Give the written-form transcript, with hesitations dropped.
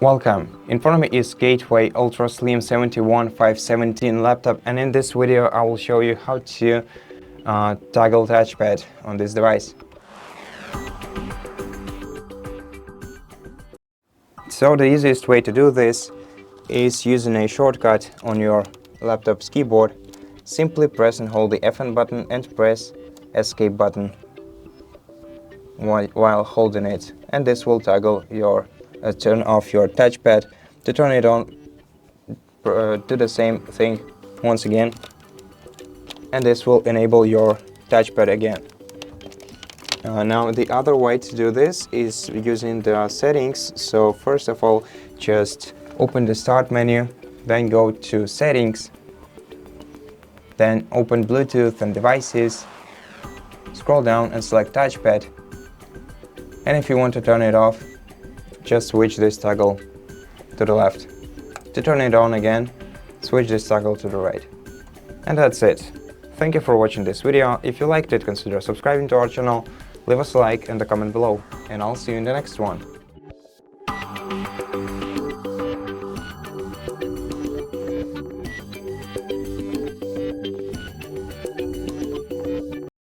Welcome! In front of me is Gateway UltraSlim71517 laptop, and in this video I will show you how to toggle touchpad on this device. So the easiest way to do this is using a shortcut on your laptop's keyboard. Simply press and hold the FN button and press escape button while holding it, and this will toggle your turn off your touchpad. To turn it on, do the same thing once again, and this will enable your touchpad again. Now the other way to do this is using the settings. So first of all, just open the start menu, then go to settings, then open Bluetooth and devices, scroll down and select touchpad, and if you want to turn it off, just switch this toggle to the left. To turn it on again, switch this toggle to the right. And that's it. Thank you for watching this video. If you liked it, consider subscribing to our channel, leave us a like and a comment below, and I'll see you in the next one.